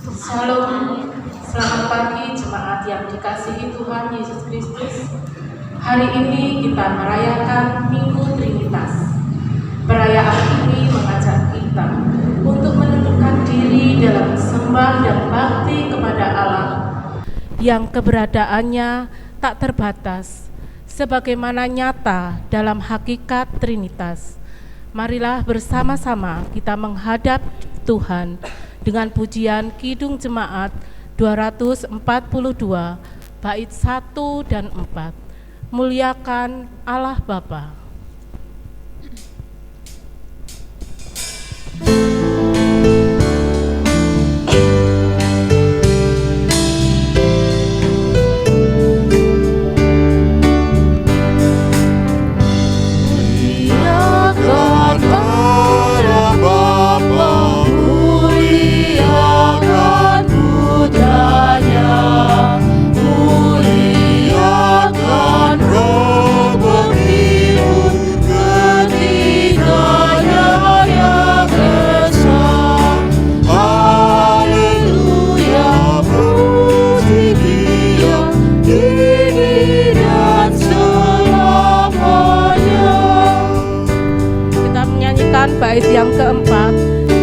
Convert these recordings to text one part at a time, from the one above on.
Shalom, selamat pagi jemaat yang dikasihi Tuhan Yesus Kristus. Hari ini kita merayakan Minggu Trinitas. Perayaan ini mengajak kita untuk menundukkan diri dalam sembah dan bakti kepada Allah yang keberadaannya tak terbatas, sebagaimana nyata dalam hakikat Trinitas. Marilah bersama-sama kita menghadap Tuhan dengan pujian Kidung Jemaat 242 bait 1 dan 4. Muliakan Allah Bapa. Bait yang keempat,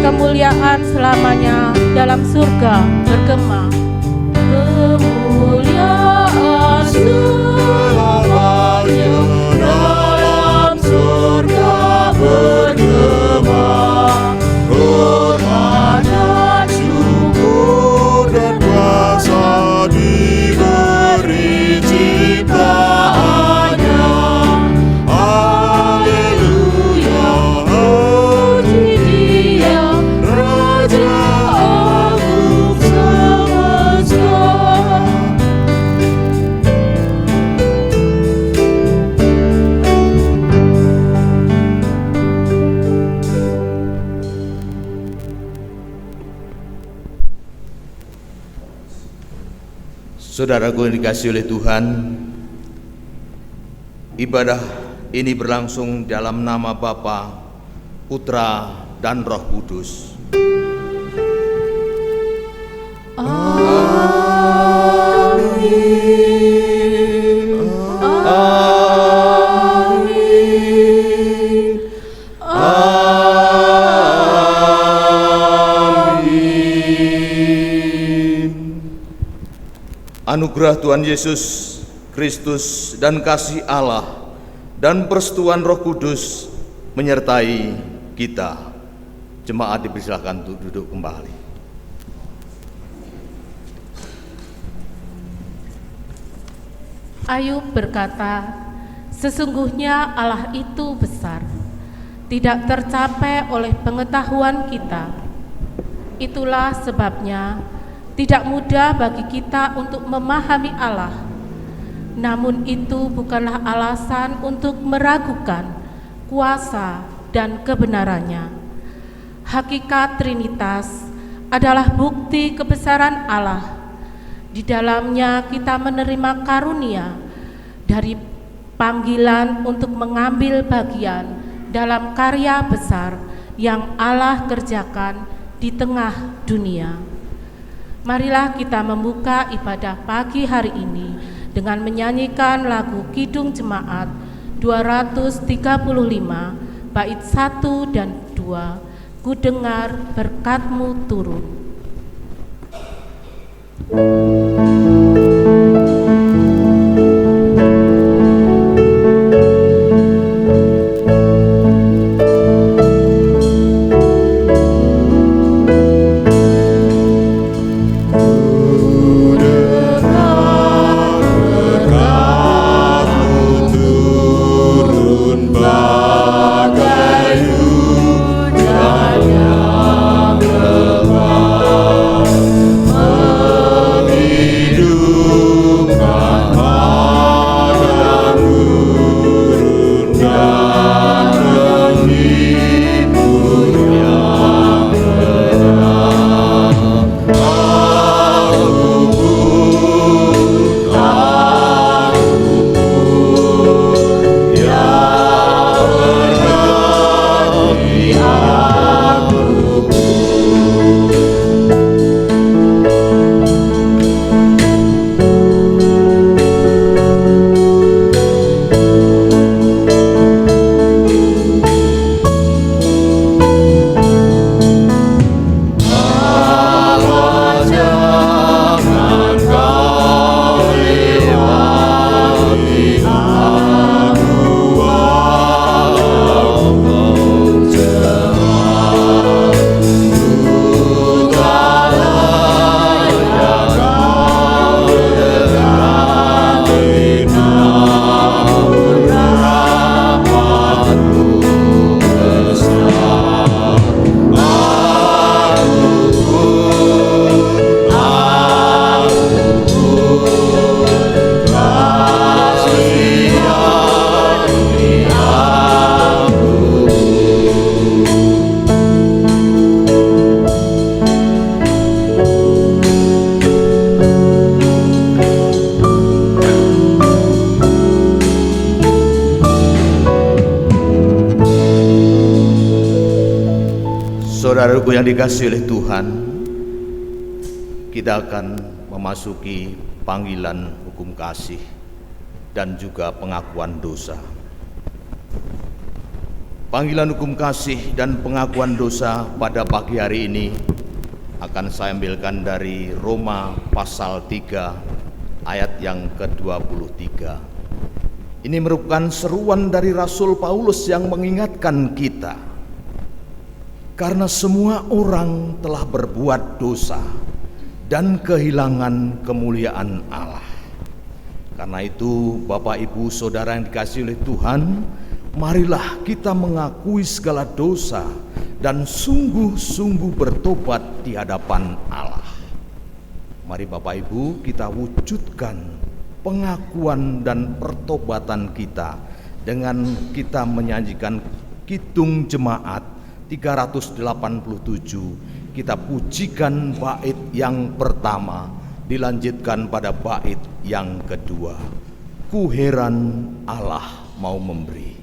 kemuliaan selamanya dalam surga bergema. Kemuliaan selamanya dalam surga bergema. Hormat dan syukur dan kuasa diberi ciptaannya. Saudaraku yang dikasihi oleh Tuhan, ibadah ini berlangsung dalam nama Bapa, Putra, dan Roh Kudus. Amin. Amin. Anugerah Tuhan Yesus Kristus dan kasih Allah dan persetujuan Roh Kudus menyertai kita. Jemaat dipersilakan untuk duduk kembali. Ayub berkata, sesungguhnya Allah itu besar, tidak tercapai oleh pengetahuan kita. Itulah sebabnya tidak mudah bagi kita untuk memahami Allah. Namun itu bukanlah alasan untuk meragukan kuasa dan kebenarannya. Hakikat Trinitas adalah bukti kebesaran Allah. Di dalamnya kita menerima karunia dari panggilan untuk mengambil bagian dalam karya besar yang Allah kerjakan di tengah dunia. Marilah kita membuka ibadah pagi hari ini dengan menyanyikan lagu Kidung Jemaat 235 bait 1 dan 2, Ku dengar berkat-Mu turun. Bagai hujan yang lebat Saudaraku yang dikasihi oleh Tuhan, kita akan memasuki panggilan hukum kasih dan juga pengakuan dosa. Panggilan hukum kasih dan pengakuan dosa pada pagi hari ini akan saya ambilkan dari Roma pasal 3 ayat yang ke-23. Ini merupakan seruan dari Rasul Paulus yang mengingatkan kita, karena semua orang telah berbuat dosa dan kehilangan kemuliaan Allah. Karena itu, Bapak, Ibu, Saudara yang dikasihi oleh Tuhan, marilah kita mengakui segala dosa dan sungguh-sungguh bertobat di hadapan Allah. Mari Bapak Ibu, kita wujudkan pengakuan dan pertobatan kita dengan kita menyanyikan Kidung Jemaat 387. Kita pujikan bait yang pertama, dilanjutkan pada bait yang kedua. Ku heran Allah mau memberi.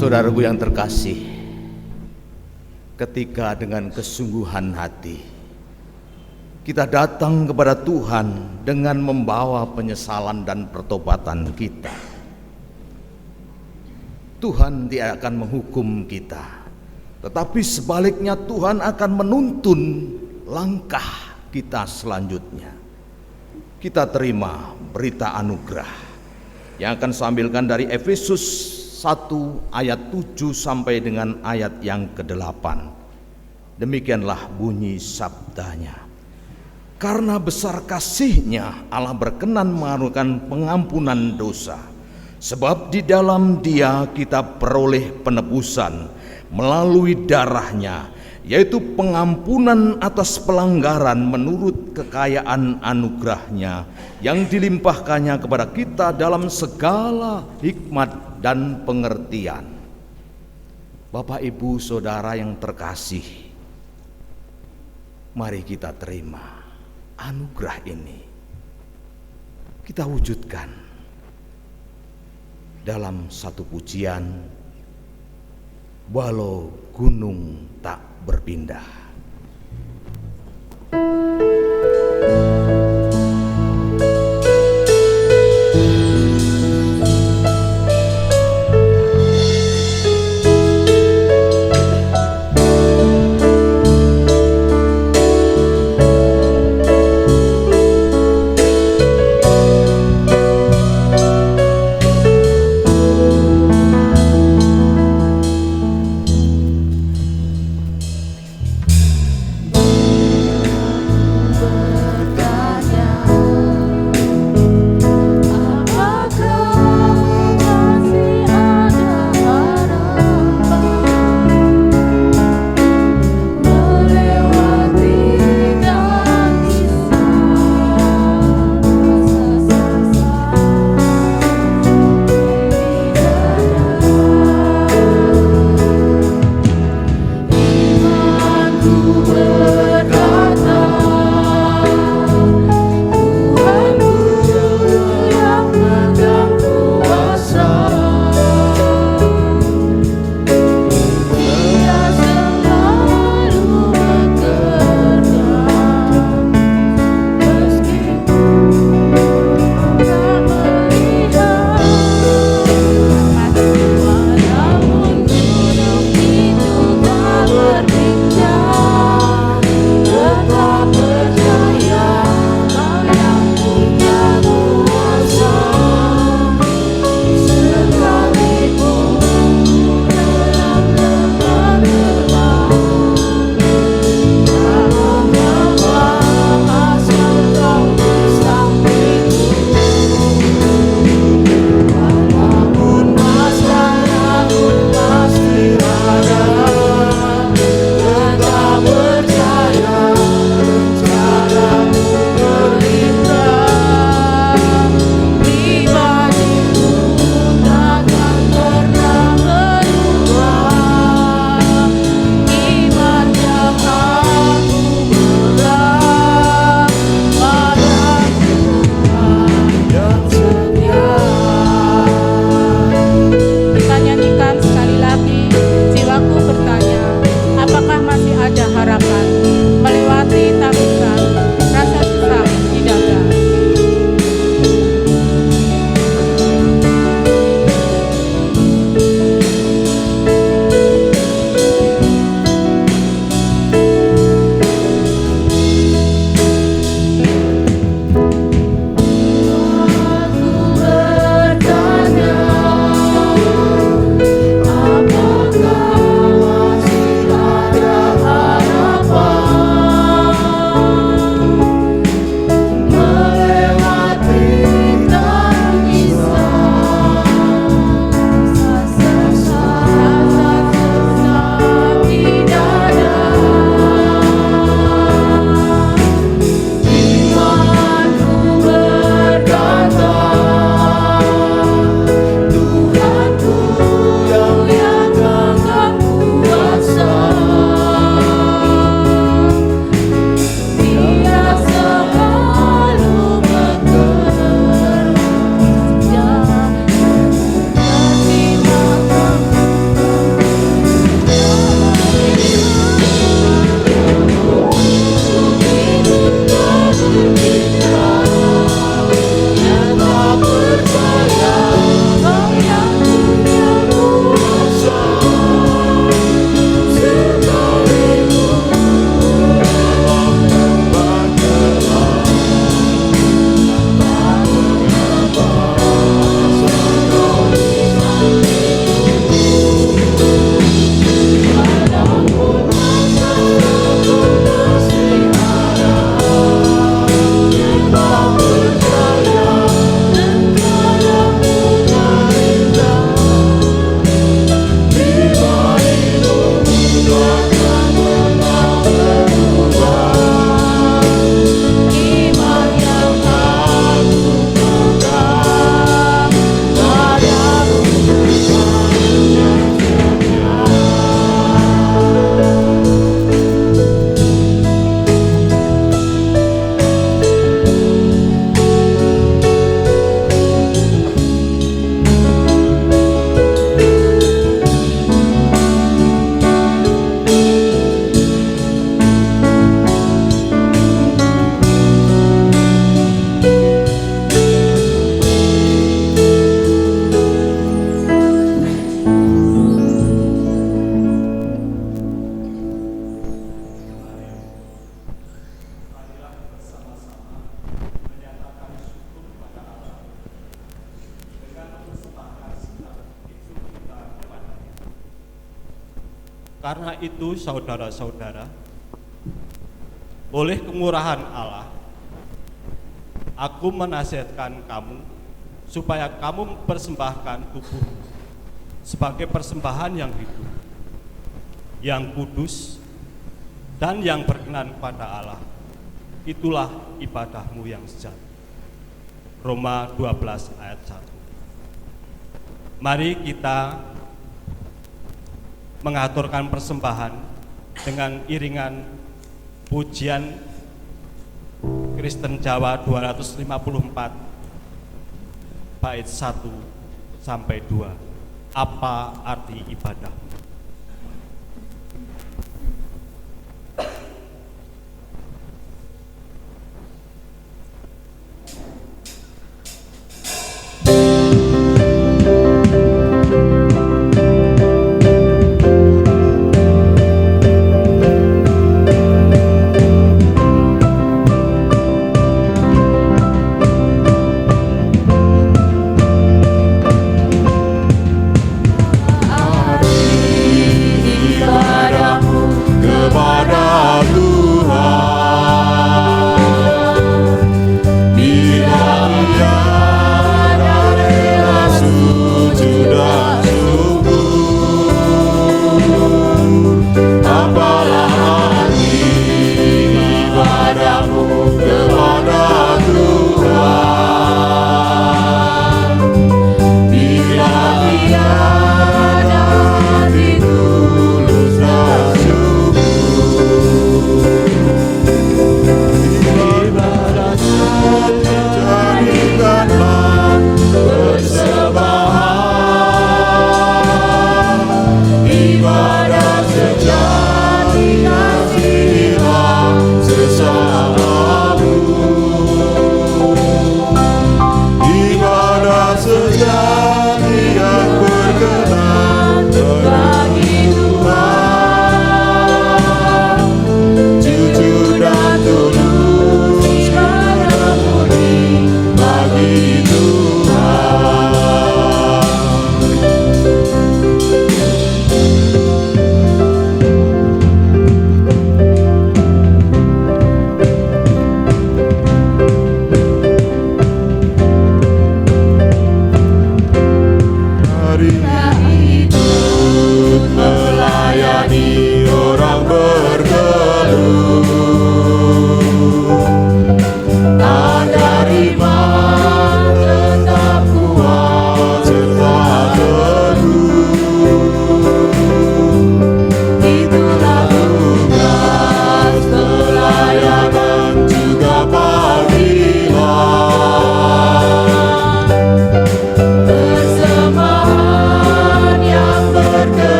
Saudaraku yang terkasih, ketika dengan kesungguhan hati kita datang kepada Tuhan dengan membawa penyesalan dan pertobatan kita, Tuhan tidak akan menghukum kita, tetapi sebaliknya Tuhan akan menuntun langkah kita selanjutnya. Kita terima berita anugerah yang akan saya ambilkan dari Efesus 1 ayat 7 sampai dengan ayat yang ke-8. Demikianlah bunyi sabdanya. Karena besar kasih-Nya Allah berkenan menganugerahkan pengampunan dosa, sebab di dalam Dia kita peroleh penebusan melalui darah-Nya, yaitu pengampunan atas pelanggaran menurut kekayaan anugerah-Nya yang dilimpahkannya kepada kita dalam segala hikmat dan pengertian. Bapak, Ibu, Saudara yang terkasih, mari kita terima anugerah ini, kita wujudkan dalam satu pujian, walau gunung tak berpindah. Karena itu saudara-saudara, oleh kemurahan Allah, aku menasihatkan kamu supaya kamu mempersembahkan tubuh sebagai persembahan yang hidup, yang kudus, dan yang berkenan kepada Allah. Itulah ibadahmu yang sejati. Roma 12 ayat 1. Mari kita mengaturkan persembahan dengan iringan pujian Kristen Jawa 254 bait 1 sampai 2. Apa arti ibadah?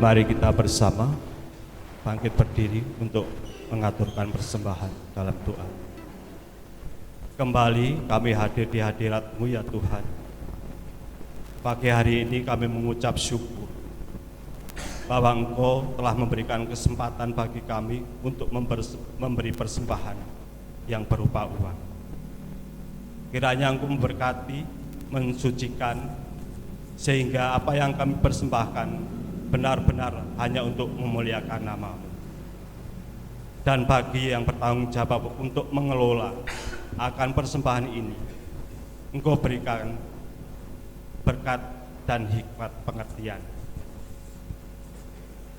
Mari kita bersama bangkit berdiri untuk mengaturkan persembahan dalam doa. Kembali kami hadir di hadirat-Mu ya Tuhan. Pagi hari ini kami mengucap syukur bahwa Engkau telah memberikan kesempatan bagi kami untuk memberi persembahan yang berupa uang. Kiranya Engkau memberkati, mensucikan, sehingga apa yang kami persembahkan benar-benar hanya untuk memuliakan nama-Mu. Dan bagi yang bertanggung jawab untuk mengelola akan persembahan ini, Engkau berikan berkat dan hikmat pengertian.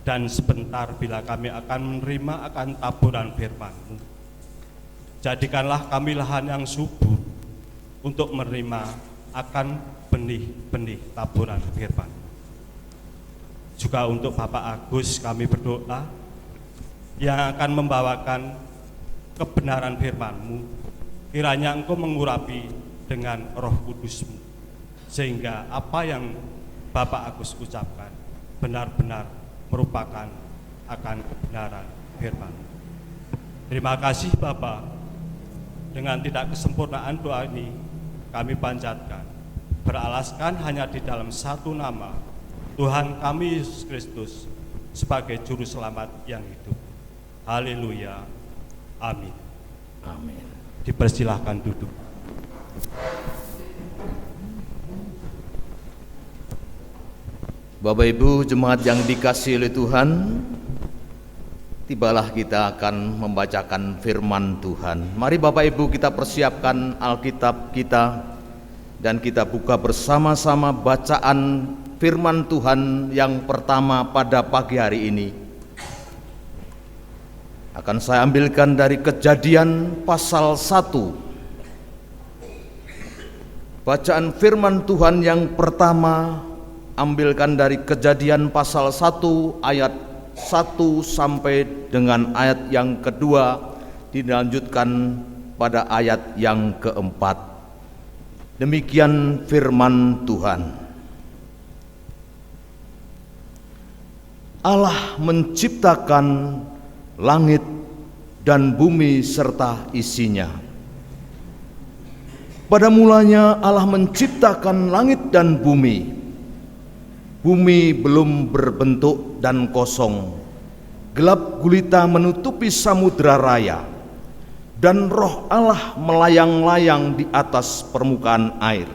dan sebentar bila kami akan menerima akan taburan firman-Mu. Jadikanlah kami lahan yang subur untuk menerima akan benih-benih taburan firman. Juga untuk Bapak Agus kami berdoa yang akan membawakan kebenaran firman-Mu. Kiranya Engkau mengurapi dengan Roh Kudus-Mu, sehingga apa yang Bapak Agus ucapkan benar-benar merupakan akan kebenaran firman. Terima kasih Bapa. Dengan tidak kesempurnaan doa ini kami panjatkan, beralaskan hanya di dalam satu nama, Tuhan kami Yesus Kristus sebagai juru selamat yang hidup. Haleluya. Amin. Amin. Dipersilahkan duduk. Bapak Ibu jemaat yang dikasihi oleh Tuhan, tibalah kita akan membacakan firman Tuhan. Mari Bapak Ibu kita persiapkan Alkitab kita dan kita buka bersama-sama bacaan firman Tuhan yang pertama pada pagi hari ini. Akan saya ambilkan dari Kejadian pasal 1. Bacaan firman Tuhan yang pertama ambilkan dari Kejadian pasal 1 ayat 1 sampai dengan ayat yang kedua, dilanjutkan pada ayat yang keempat. Demikian firman Tuhan. Allah menciptakan langit dan bumi serta isinya. Pada mulanya Allah menciptakan langit dan bumi. Bumi belum berbentuk dan kosong, gelap gulita menutupi samudra raya, dan roh Allah melayang-layang di atas permukaan air.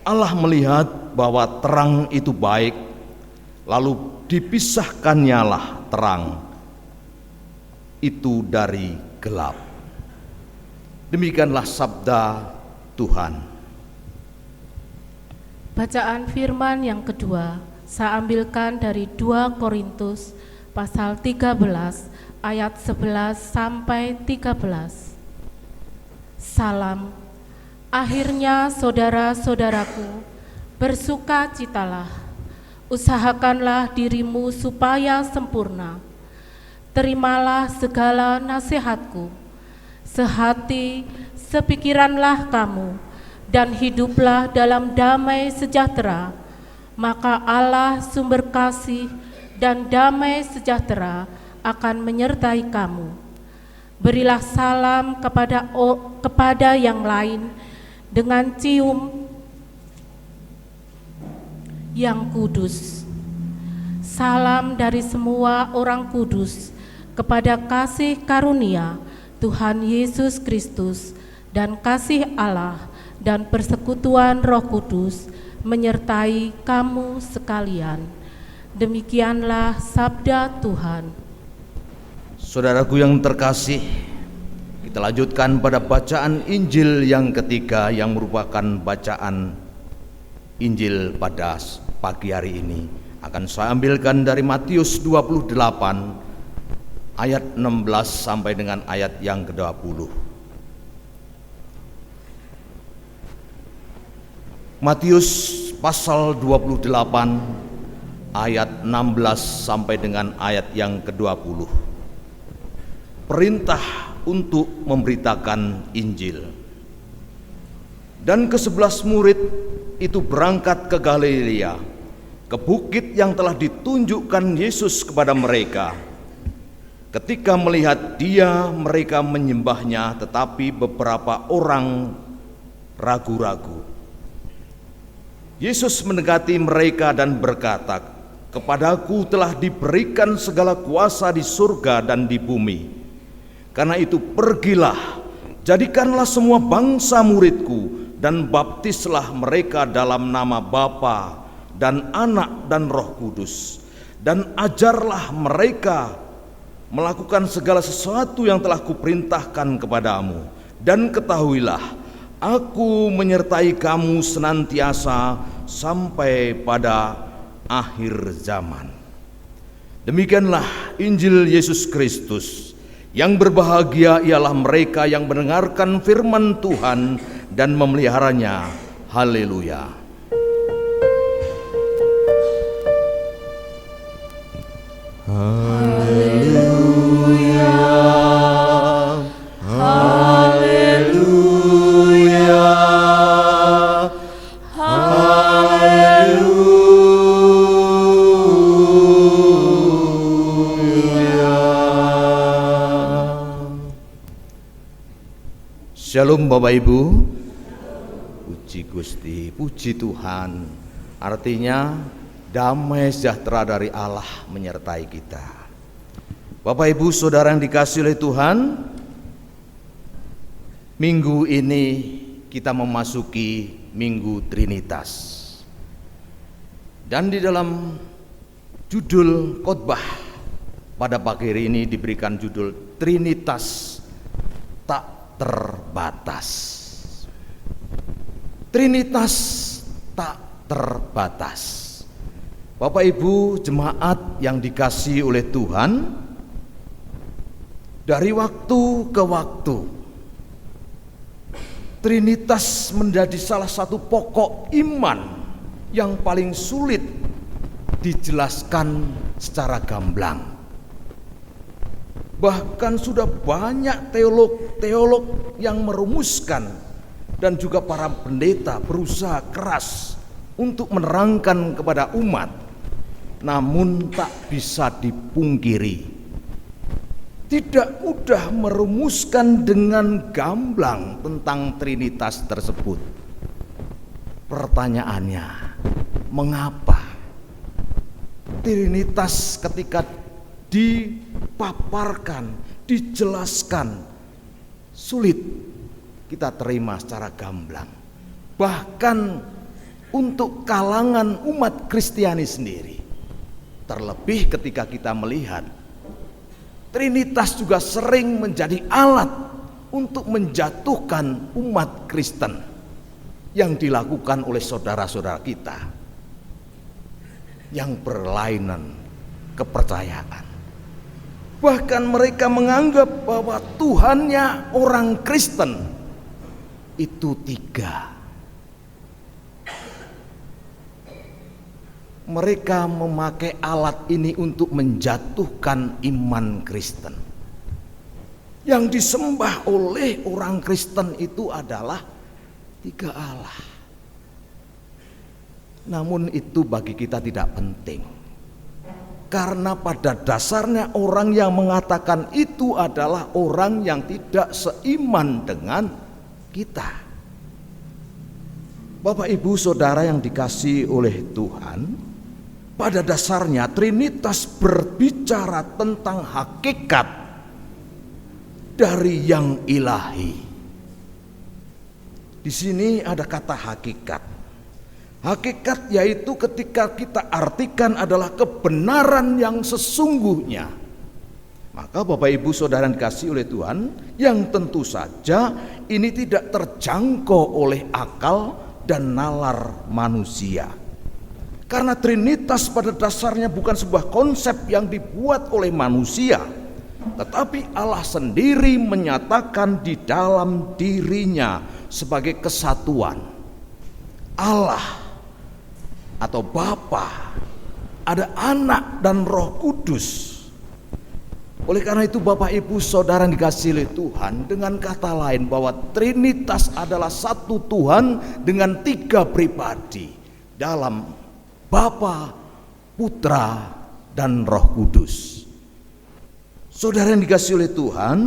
Allah melihat bahwa terang itu baik, lalu dipisahkannyalah terang itu dari gelap. Demikianlah sabda Tuhan. Bacaan firman yang kedua saya ambilkan dari 2 Korintus pasal 13 ayat 11 sampai 13. Salam. Akhirnya saudara-saudaraku, bersukacitalah, usahakanlah dirimu supaya sempurna. Terimalah segala nasihatku, sehati, sepikiranlah kamu, dan hiduplah dalam damai sejahtera, maka Allah sumber kasih dan damai sejahtera akan menyertai kamu. Berilah salam kepada yang lain dengan cium yang kudus. Salam dari semua orang kudus kepada kasih karunia Tuhan Yesus Kristus dan kasih Allah dan persekutuan Roh Kudus menyertai kamu sekalian. Demikianlah sabda Tuhan. Saudaraku yang terkasih, kita lanjutkan pada bacaan Injil yang ketiga yang merupakan bacaan Injil pada pagi hari ini. Akan saya ambilkan dari Matius 28 ayat 16 sampai dengan ayat yang ke-20. Matius pasal 28 ayat 16 sampai dengan ayat yang ke-20. Perintah untuk memberitakan Injil. Dan ke-11 murid itu berangkat ke Galilea, ke bukit yang telah ditunjukkan Yesus kepada mereka. Ketika melihat Dia, mereka menyembahnya, tetapi beberapa orang ragu-ragu. Yesus mendekati mereka dan berkata, "Kepadaku telah diberikan segala kuasa di surga dan di bumi. Karena itu pergilah, jadikanlah semua bangsa muridku, dan baptislah mereka dalam nama Bapa dan Anak dan Roh Kudus, dan ajarlah mereka melakukan segala sesuatu yang telah kuperintahkan kepadamu. Dan ketahuilah, Aku menyertai kamu senantiasa sampai pada akhir zaman." Demikianlah Injil Yesus Kristus. Yang berbahagia ialah mereka yang mendengarkan firman Tuhan dan memeliharanya. Haleluya. Haleluya. Haleluya. Shalom Bapak Ibu. Puji Gusti, puji Tuhan. Artinya damai sejahtera dari Allah menyertai kita. Bapak Ibu Saudara yang dikasihi oleh Tuhan, minggu ini kita memasuki Minggu Trinitas. Dan di dalam judul khotbah pada pagi hari ini diberikan judul Trinitas tak terbatas. Trinitas tak terbatas. Bapak Ibu jemaat yang dikasihi oleh Tuhan, dari waktu ke waktu Trinitas menjadi salah satu pokok iman yang paling sulit dijelaskan secara gamblang. Bahkan sudah banyak teolog yang merumuskan dan juga para pendeta berusaha keras untuk menerangkan kepada umat. Namun tak bisa dipungkiri, tidak mudah merumuskan dengan gamblang tentang Trinitas tersebut. Pertanyaannya, mengapa Trinitas ketika dipaparkan, dijelaskan, sulit kita terima secara gamblang. Bahkan untuk kalangan umat Kristiani sendiri, terlebih ketika kita melihat Trinitas juga sering menjadi alat untuk menjatuhkan umat Kristen yang dilakukan oleh saudara-saudara kita yang berlainan kepercayaan. Bahkan mereka menganggap bahwa Tuhannya orang Kristen itu tiga. Mereka memakai alat ini untuk menjatuhkan iman Kristen. Yang disembah oleh orang Kristen itu adalah tiga Allah. Namun itu bagi kita tidak penting. Karena pada dasarnya orang yang mengatakan itu adalah orang yang tidak seiman dengan kita. Bapak Ibu Saudara yang dikasihi oleh Tuhan, pada dasarnya Trinitas berbicara tentang hakikat dari yang ilahi. Di sini ada kata hakikat. Hakikat yaitu ketika kita artikan adalah kebenaran yang sesungguhnya. Maka Bapak Ibu Saudara yang dikasihi oleh Tuhan, yang tentu saja ini tidak terjangkau oleh akal dan nalar manusia. Karena Trinitas pada dasarnya bukan sebuah konsep yang dibuat oleh manusia, tetapi Allah sendiri menyatakan di dalam dirinya sebagai kesatuan. Allah atau Bapa, ada Anak dan Roh Kudus. Oleh karena itu Bapak Ibu Saudara yang dikasihi oleh Tuhan, dengan kata lain bahwa Trinitas adalah satu Tuhan dengan tiga pribadi dalam Bapa, Putra, dan Roh Kudus. Saudara yang dikasihi oleh Tuhan,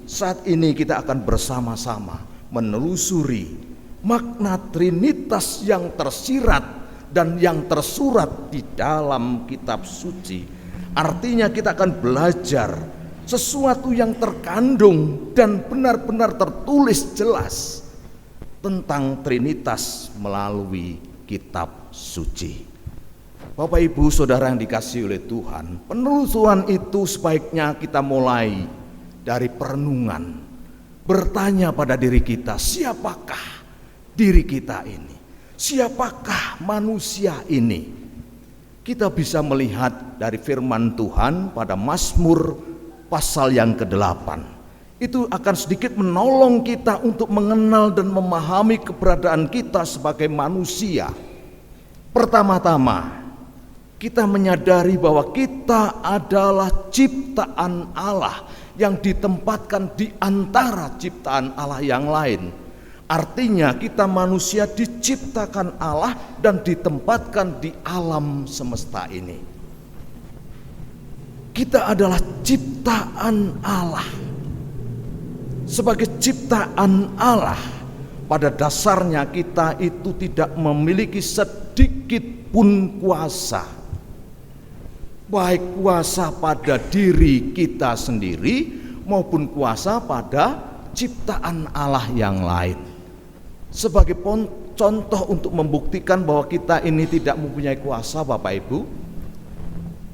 saat ini kita akan bersama-sama menelusuri makna Trinitas yang tersirat dan yang tersurat di dalam kitab suci. Artinya kita akan belajar sesuatu yang terkandung dan benar-benar tertulis jelas tentang Trinitas melalui kitab suci. Bapak Ibu Saudara yang dikasihi oleh Tuhan, penelusuran itu sebaiknya kita mulai dari perenungan. Bertanya pada diri kita, siapakah diri kita ini? Siapakah manusia ini? kita bisa melihat dari firman Tuhan pada Mazmur pasal yang ke-8. Itu akan sedikit menolong kita untuk mengenal dan memahami keberadaan kita sebagai manusia. Pertama-tama, kita menyadari bahwa kita adalah ciptaan Allah yang ditempatkan di antara ciptaan Allah yang lain. Artinya kita manusia diciptakan Allah dan ditempatkan di alam semesta ini. Kita adalah ciptaan Allah. Sebagai ciptaan Allah, pada dasarnya kita itu tidak memiliki sedikit pun kuasa. Baik kuasa pada diri kita sendiri maupun kuasa pada ciptaan Allah yang lain. Sebagai contoh untuk membuktikan bahwa kita ini tidak mempunyai kuasa, Bapak Ibu,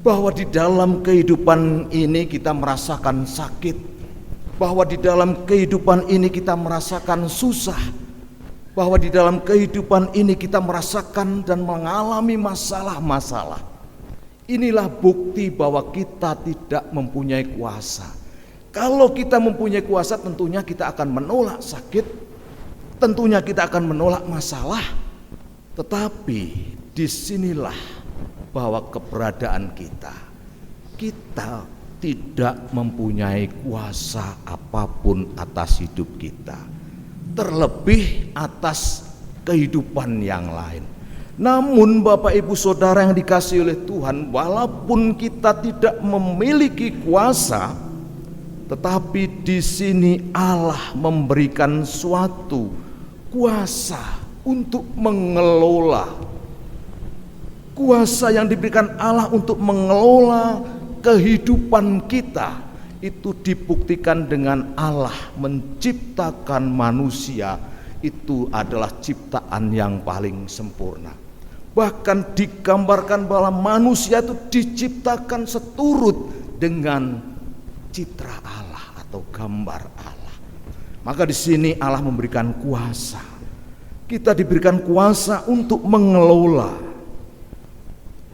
bahwa di dalam kehidupan ini kita merasakan sakit, bahwa di dalam kehidupan ini kita merasakan susah, bahwa di dalam kehidupan ini kita merasakan dan mengalami masalah-masalah. Inilah bukti bahwa kita tidak mempunyai kuasa. Kalau kita mempunyai kuasa, tentunya kita akan menolak sakit, tentunya kita akan menolak masalah. Tetapi disinilah bahwa keberadaan kita tidak mempunyai kuasa apapun atas hidup kita, terlebih atas kehidupan yang lain. Namun Bapak Ibu Saudara yang dikasihi oleh Tuhan, walaupun kita tidak memiliki kuasa, tetapi di sini Allah memberikan suatu kuasa untuk mengelola. Kuasa yang diberikan Allah untuk mengelola kehidupan kita itu dibuktikan dengan Allah menciptakan manusia. Itu adalah ciptaan yang paling sempurna. Bahkan digambarkan bahwa manusia itu diciptakan seturut dengan citra Allah atau gambar Allah. Maka di sini Allah memberikan kuasa. Kita diberikan kuasa untuk mengelola.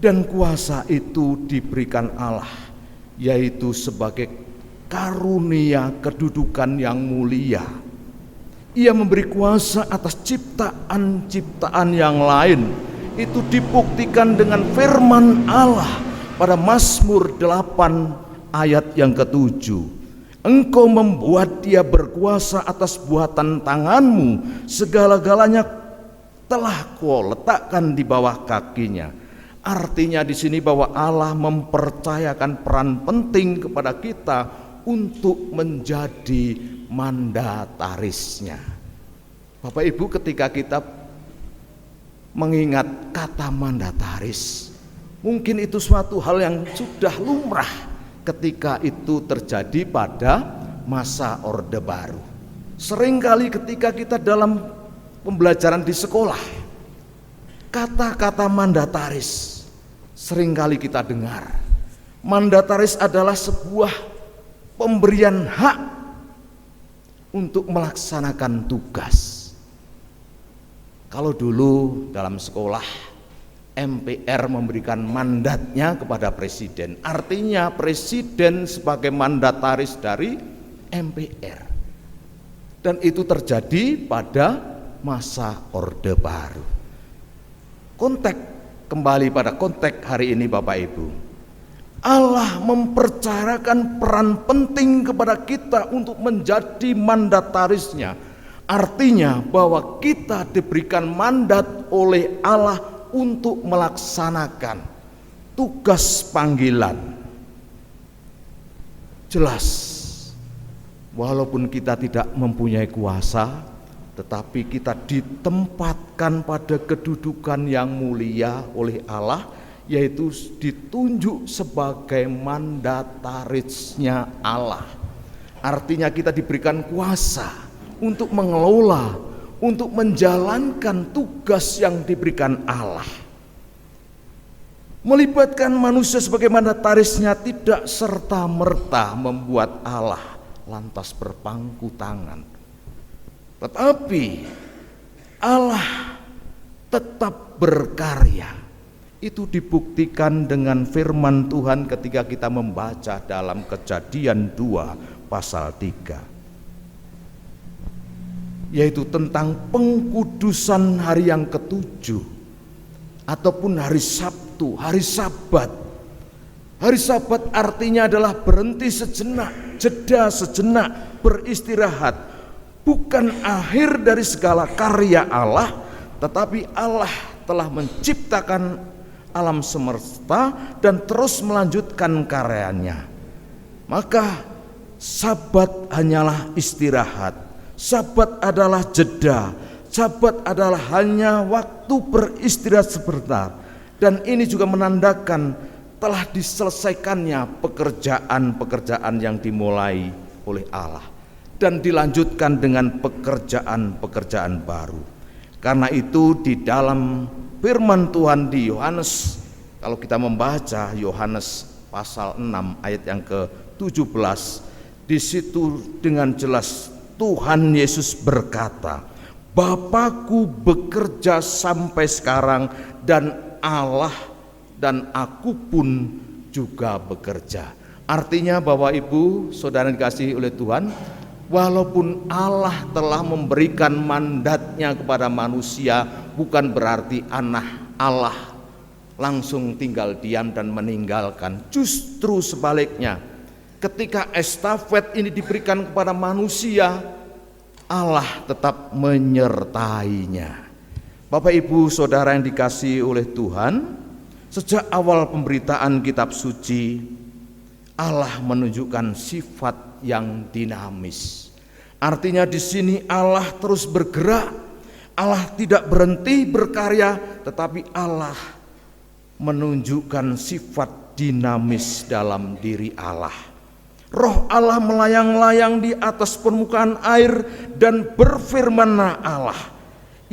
Dan kuasa itu diberikan Allah, yaitu sebagai karunia kedudukan yang mulia. Ia memberi kuasa atas ciptaan-ciptaan yang lain. Itu dibuktikan dengan firman Allah pada Mazmur 8 ayat yang ke-7. Engkau membuat dia berkuasa atas buatan tanganmu, segala-galanya telah kau letakkan di bawah kakinya. Artinya di sini bahwa Allah mempercayakan peran penting kepada kita untuk menjadi mandatarisnya. Bapak Ibu, ketika kita mengingat kata mandataris, mungkin itu suatu hal yang sudah lumrah ketika itu terjadi pada masa Orde Baru. Seringkali ketika kita dalam pembelajaran di sekolah, kata-kata mandataris seringkali kita dengar. Mandataris adalah sebuah pemberian hak untuk melaksanakan tugas. Kalau dulu dalam sekolah MPR memberikan mandatnya kepada presiden, artinya presiden sebagai mandataris dari MPR. Dan itu terjadi pada masa Orde Baru. Kembali pada konteks hari ini Bapak Ibu, Allah mempercayakan peran penting kepada kita untuk menjadi mandatarisnya. Artinya bahwa kita diberikan mandat oleh Allah untuk melaksanakan tugas panggilan. Jelas, walaupun kita tidak mempunyai kuasa, tetapi kita ditempatkan pada kedudukan yang mulia oleh Allah, yaitu ditunjuk sebagai mandatarisnya Allah. Artinya kita diberikan kuasa untuk mengelola, untuk menjalankan tugas yang diberikan Allah. Melibatkan manusia sebagai mandatarisnya tidak serta-merta membuat Allah lantas berpangku tangan. Tetapi Allah tetap berkarya. Itu dibuktikan dengan firman Tuhan ketika kita membaca dalam Kejadian 2 pasal 3, yaitu tentang pengkudusan hari yang ketujuh ataupun hari Sabtu, hari Sabat. Hari Sabat artinya adalah berhenti sejenak, jeda sejenak, beristirahat. Bukan akhir dari segala karya Allah, tetapi Allah telah menciptakan alam semesta dan terus melanjutkan karyanya. Maka Sabat hanyalah istirahat, Sabat adalah jeda, Sabat adalah hanya waktu beristirahat sebentar. Dan ini juga menandakan telah diselesaikannya pekerjaan-pekerjaan yang dimulai oleh Allah dan dilanjutkan dengan pekerjaan-pekerjaan baru. Karena itu di dalam firman Tuhan di Yohanes, kalau kita membaca Yohanes pasal 6 ayat yang ke-17, di situ dengan jelas Tuhan Yesus berkata, Bapakku bekerja sampai sekarang dan Allah dan aku pun juga bekerja. Artinya Bapak Ibu Saudara dikasihi oleh Tuhan, walaupun Allah telah memberikan mandatnya kepada manusia, bukan berarti anak Allah langsung tinggal diam dan meninggalkan. Justru sebaliknya, ketika estafet ini diberikan kepada manusia, Allah tetap menyertainya. Bapak Ibu Saudara yang dikasihi oleh Tuhan, sejak awal pemberitaan kitab suci, Allah menunjukkan sifat yang dinamis. Artinya di sini Allah terus bergerak, Allah tidak berhenti berkarya, tetapi Allah menunjukkan sifat dinamis dalam diri Allah. Roh Allah melayang-layang di atas permukaan air dan berfirman-Nah Allah.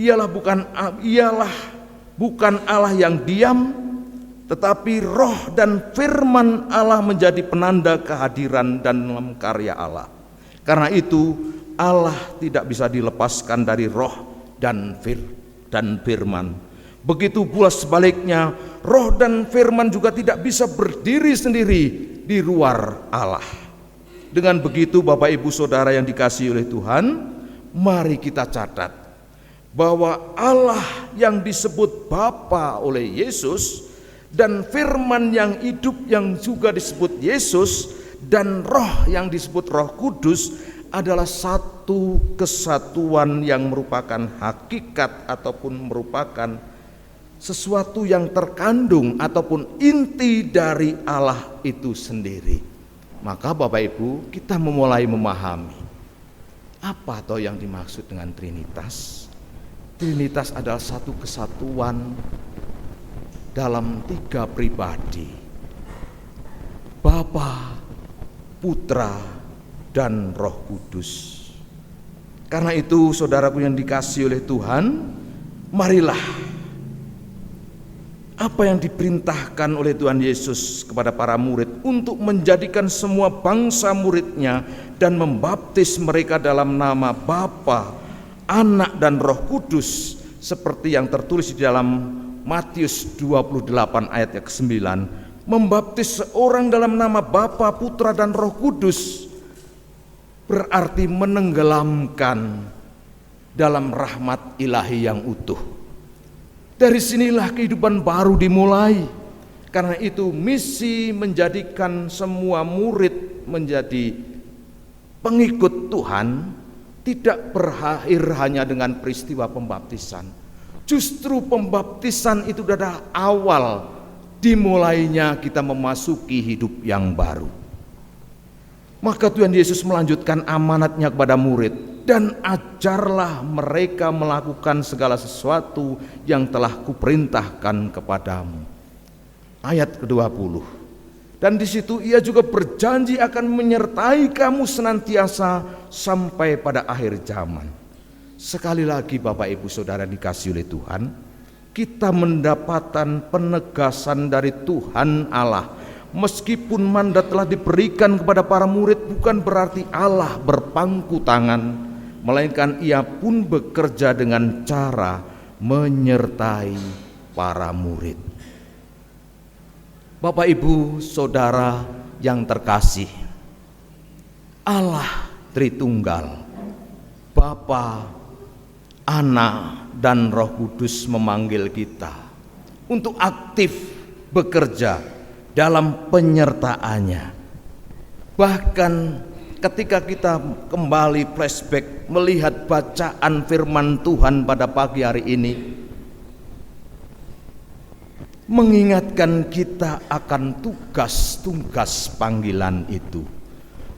Ialah bukan Allah yang diam, tetapi roh dan firman Allah menjadi penanda kehadiran dan dalam karya Allah. Karena itu Allah tidak bisa dilepaskan dari roh dan firman. Begitu pula sebaliknya, roh dan firman juga tidak bisa berdiri sendiri di luar Allah. Dengan begitu Bapak Ibu Saudara yang dikasihi oleh Tuhan, mari kita catat bahwa Allah yang disebut Bapa oleh Yesus dan firman yang hidup yang juga disebut Yesus dan roh yang disebut Roh Kudus adalah satu kesatuan yang merupakan hakikat ataupun merupakan sesuatu yang terkandung ataupun inti dari Allah itu sendiri. Maka Bapak Ibu, kita memulai memahami apa atau yang dimaksud dengan Trinitas. Trinitas adalah satu kesatuan dalam tiga pribadi, Bapa, Putra, dan Roh Kudus. Karena itu saudaraku yang dikasihi oleh Tuhan, marilah apa yang diperintahkan oleh Tuhan Yesus kepada para murid untuk menjadikan semua bangsa muridnya dan membaptis mereka dalam nama Bapa, Anak, dan Roh Kudus, seperti yang tertulis di dalam Matius 28 ayat yang ke-9. Membaptis seorang dalam nama Bapa, Putra, dan Roh Kudus berarti menenggelamkan dalam rahmat ilahi yang utuh. Dari sinilah kehidupan baru dimulai. Karena itu misi menjadikan semua murid menjadi pengikut Tuhan tidak berakhir hanya dengan peristiwa pembaptisan. Justru pembaptisan itu adalah awal dimulainya kita memasuki hidup yang baru. Maka Tuhan Yesus melanjutkan amanatnya kepada murid, dan ajarlah mereka melakukan segala sesuatu yang telah kuperintahkan kepadamu. Ayat ke-20. Dan di situ ia juga berjanji akan menyertai kamu senantiasa sampai pada akhir zaman. Sekali lagi Bapak Ibu Saudara dikasihi oleh Tuhan, kita mendapatkan penegasan dari Tuhan Allah. Meskipun mandat telah diberikan kepada para murid, bukan berarti Allah berpangku tangan, melainkan ia pun bekerja dengan cara menyertai para murid. Bapak, Ibu, Saudara yang terkasih, Allah Tritunggal, Bapa, Anak, dan Roh Kudus memanggil kita untuk aktif bekerja dalam penyertaannya. Bahkan ketika kita kembali flashback melihat bacaan firman Tuhan pada pagi hari ini, mengingatkan kita akan tugas-tugas panggilan itu.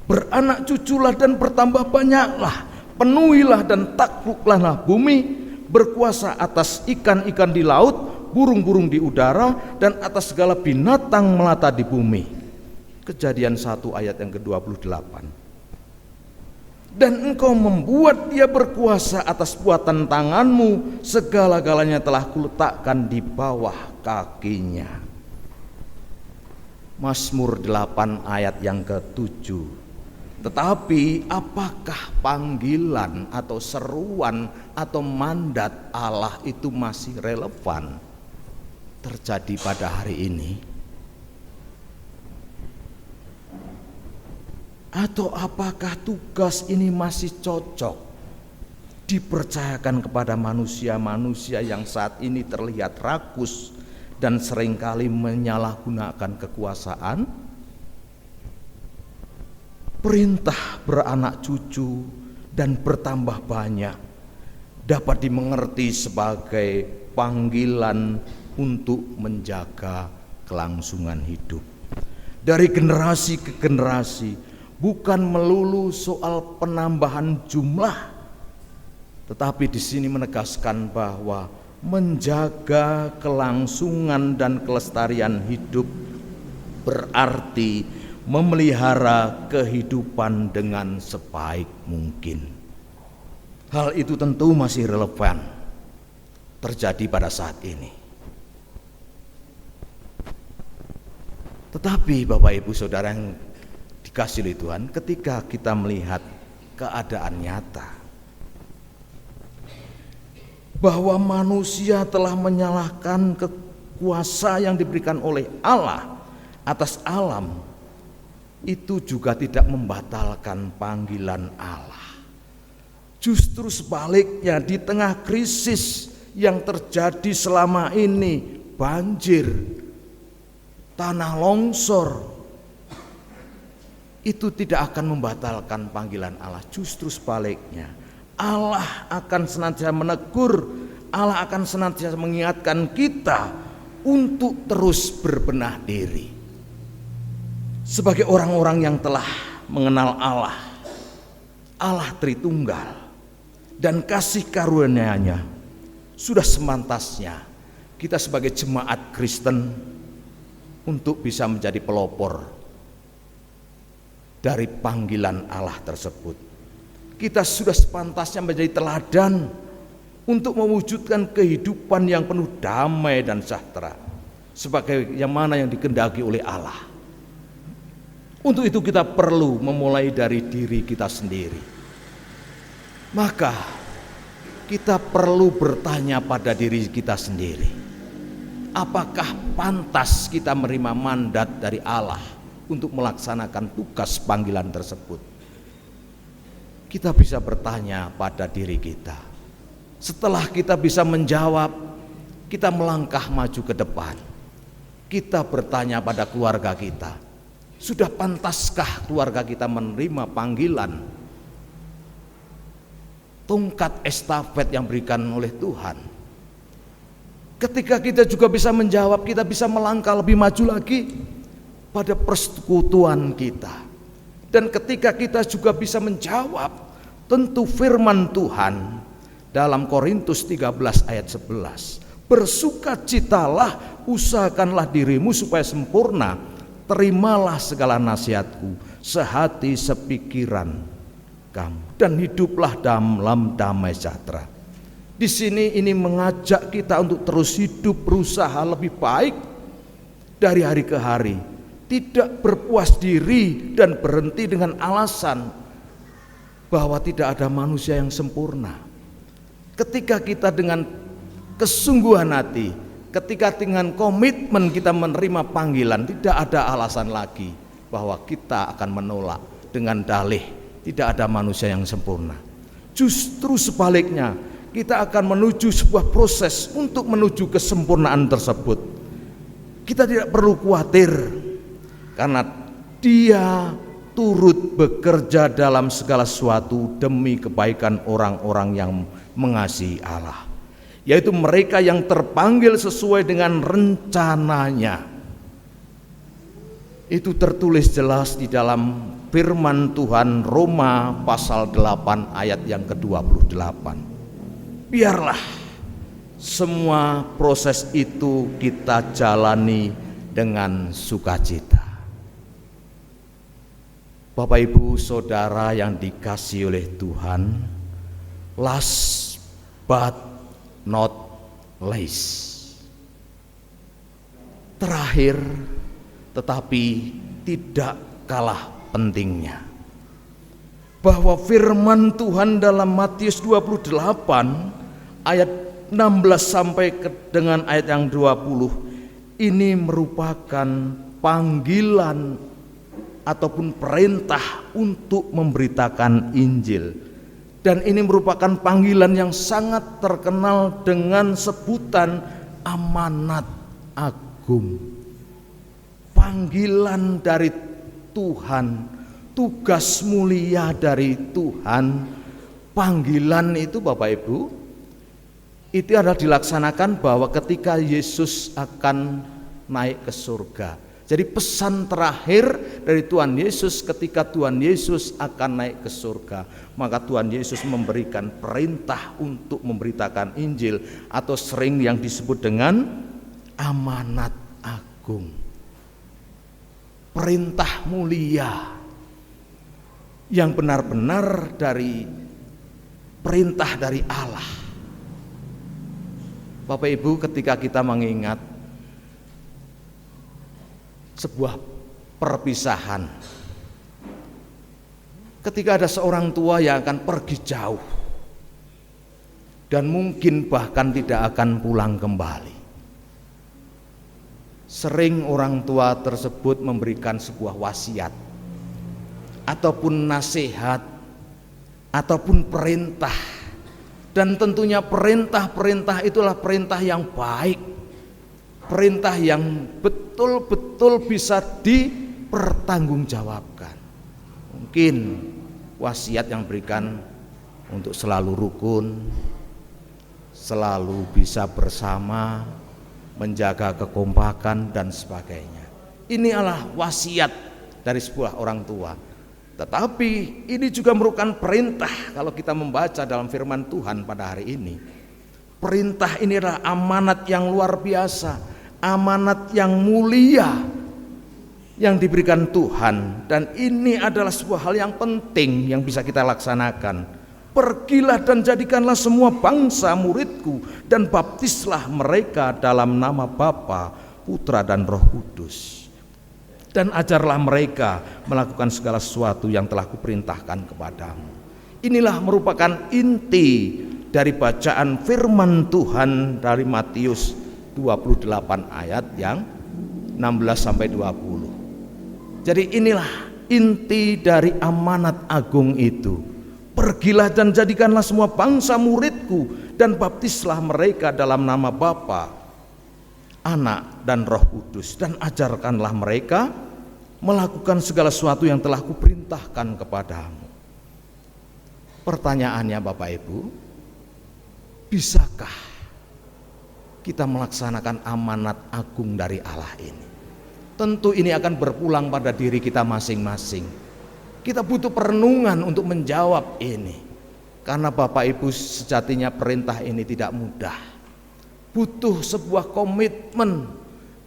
Beranak cuculah dan bertambah banyaklah, penuhilah dan takluklah bumi, berkuasa atas ikan-ikan di laut, burung-burung di udara, dan atas segala binatang melata di bumi. Kejadian 1 ayat yang ke-28. Dan engkau membuat dia berkuasa atas buatan tanganmu, segala-galanya telah kuletakkan di bawah kakinya. Mazmur 8 ayat yang ke-7. Tetapi apakah panggilan atau seruan atau mandat Allah itu masih relevan terjadi pada hari ini? Atau apakah tugas ini masih cocok dipercayakan kepada manusia-manusia yang saat ini terlihat rakus dan seringkali menyalahgunakan kekuasaan? Perintah beranak cucu dan bertambah banyak dapat dimengerti sebagai panggilan untuk menjaga kelangsungan hidup dari generasi ke generasi, bukan melulu soal penambahan jumlah, tetapi di sini menegaskan bahwa menjaga kelangsungan dan kelestarian hidup berarti memelihara kehidupan dengan sebaik mungkin. Hal itu tentu masih relevan terjadi pada saat ini. Tetapi Bapak, Ibu, Saudara yang dikasih oleh Tuhan, ketika kita melihat keadaan nyata bahwa manusia telah menyalahkan kekuasaan yang diberikan oleh Allah atas alam, itu juga tidak membatalkan panggilan Allah. Justru sebaliknya, di tengah krisis yang terjadi selama ini, banjir, tanah longsor, itu tidak akan membatalkan panggilan Allah. Justru sebaliknya, Allah akan senantiasa menegur, Allah akan senantiasa mengingatkan kita untuk terus berbenah diri. Sebagai orang-orang yang telah mengenal Allah, Allah Tritunggal, dan kasih karunia-Nya, sudah semantasnya kita sebagai jemaat Kristen untuk bisa menjadi pelopor dari panggilan Allah tersebut. Kita sudah sepantasnya menjadi teladan untuk mewujudkan kehidupan yang penuh damai dan sejahtera, sebagai yang mana yang dikehendaki oleh Allah. Untuk itu kita perlu memulai dari diri kita sendiri. Maka kita perlu bertanya pada diri kita sendiri, apakah pantas kita menerima mandat dari Allah untuk melaksanakan tugas panggilan tersebut? Kita bisa bertanya pada diri kita. Setelah kita bisa menjawab, kita melangkah maju ke depan. Kita bertanya pada keluarga kita, sudah pantaskah keluarga kita menerima panggilan, tongkat estafet yang diberikan oleh Tuhan? Ketika kita juga bisa menjawab, kita bisa melangkah lebih maju lagi pada persekutuan kita. Dan ketika kita juga bisa menjawab, tentu firman Tuhan dalam Korintus 13 ayat 11, bersukacitalah, usahakanlah dirimu supaya sempurna, terimalah segala nasihatku, sehati sepikiran kamu, dan hiduplah dalam damai sejahtera. Di sini ini mengajak kita untuk terus hidup, berusaha lebih baik dari hari ke hari, tidak berpuas diri dan berhenti dengan alasan bahwa tidak ada manusia yang sempurna. Ketika kita dengan kesungguhan hati, ketika dengan komitmen kita menerima panggilan, tidak ada alasan lagi bahwa kita akan menolak dengan dalih tidak ada manusia yang sempurna. Justru sebaliknya, kita akan menuju sebuah proses untuk menuju kesempurnaan tersebut. Kita tidak perlu khawatir karena Dia turut bekerja dalam segala sesuatu demi kebaikan orang-orang yang mengasihi Allah, yaitu mereka yang terpanggil sesuai dengan rencananya. Itu tertulis jelas di dalam firman Tuhan Roma pasal 8 ayat yang ke-28. Biarlah semua proses itu kita jalani dengan sukacita. Bapak Ibu Saudara yang dikasihi oleh Tuhan, last but not least, terakhir tetapi tidak kalah pentingnya, bahwa firman Tuhan dalam Matius 28 ayat 16 sampai dengan ayat yang 20 ini merupakan panggilan ataupun perintah untuk memberitakan Injil. Dan ini merupakan panggilan yang sangat terkenal dengan sebutan amanat agung. Panggilan dari Tuhan, tugas mulia dari Tuhan. Panggilan itu Bapak Ibu, itu adalah dilaksanakan bahwa ketika Yesus akan naik ke surga. Jadi pesan terakhir dari Tuhan Yesus ketika Tuhan Yesus akan naik ke surga, maka Tuhan Yesus memberikan perintah untuk memberitakan Injil atau sering yang disebut dengan amanat agung. Perintah mulia yang benar-benar dari perintah dari Allah. Bapak Ibu, ketika kita mengingat sebuah perpisahan, ketika ada seorang tua yang akan pergi jauh dan mungkin bahkan tidak akan pulang kembali, sering orang tua tersebut memberikan sebuah wasiat ataupun nasihat ataupun perintah, dan tentunya perintah-perintah itulah perintah yang baik, perintah yang betul-betul bisa dipertanggungjawabkan. Mungkin wasiat yang berikan untuk selalu rukun, selalu bisa bersama, menjaga kekompakan dan sebagainya. Ini adalah wasiat dari sebuah orang tua. Tetapi ini juga merupakan perintah kalau kita membaca dalam firman Tuhan pada hari ini. Perintah ini adalah amanat yang luar biasa, amanat yang mulia yang diberikan Tuhan, dan ini adalah sebuah hal yang penting yang bisa kita laksanakan. Pergilah dan jadikanlah semua bangsa muridku dan baptislah mereka dalam nama Bapa, Putra dan Roh Kudus, dan ajarlah mereka melakukan segala sesuatu yang telah kuperintahkan kepadamu. Inilah merupakan inti dari bacaan firman Tuhan dari Matius 28 ayat yang 16 sampai 20. Jadi inilah inti dari amanat agung itu. Pergilah dan jadikanlah semua bangsa muridku dan baptislah mereka dalam nama Bapa, Anak dan Roh Kudus, dan ajarkanlah mereka melakukan segala sesuatu yang telah kuperintahkan kepadamu. Pertanyaannya Bapak Ibu, bisakah kita melaksanakan amanat agung dari Allah ini? Tentu ini akan berpulang pada diri kita masing-masing. Kita butuh perenungan untuk menjawab ini, karena Bapak Ibu sejatinya perintah ini tidak mudah. Butuh sebuah komitmen,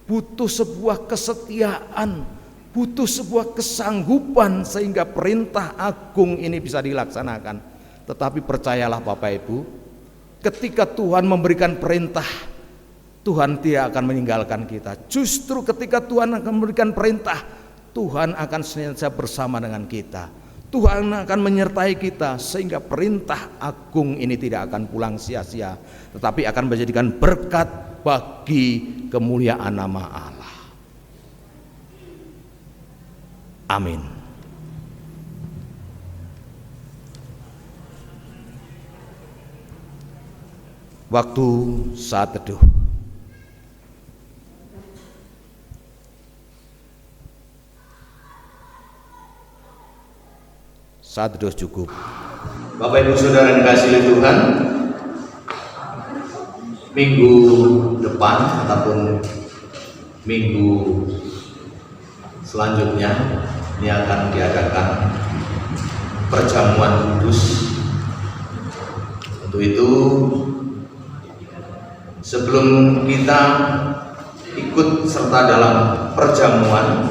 butuh sebuah kesetiaan, butuh sebuah kesanggupan sehingga perintah agung ini bisa dilaksanakan. Tetapi percayalah Bapak Ibu, ketika Tuhan memberikan perintah, Tuhan tidak akan meninggalkan kita. Justru ketika Tuhan akan memberikan perintah, Tuhan akan senantiasa bersama dengan kita. Tuhan akan menyertai kita sehingga perintah agung ini tidak akan pulang sia-sia, tetapi akan menjadikan berkat bagi kemuliaan nama Allah. Amin. Waktu saat teduh. Saat teduh cukup. Bapak Ibu Saudara yang dikasihi Tuhan, minggu depan ataupun minggu selanjutnya ini akan diadakan perjamuan kudus. Untuk itu, sebelum kita ikut serta dalam perjamuan,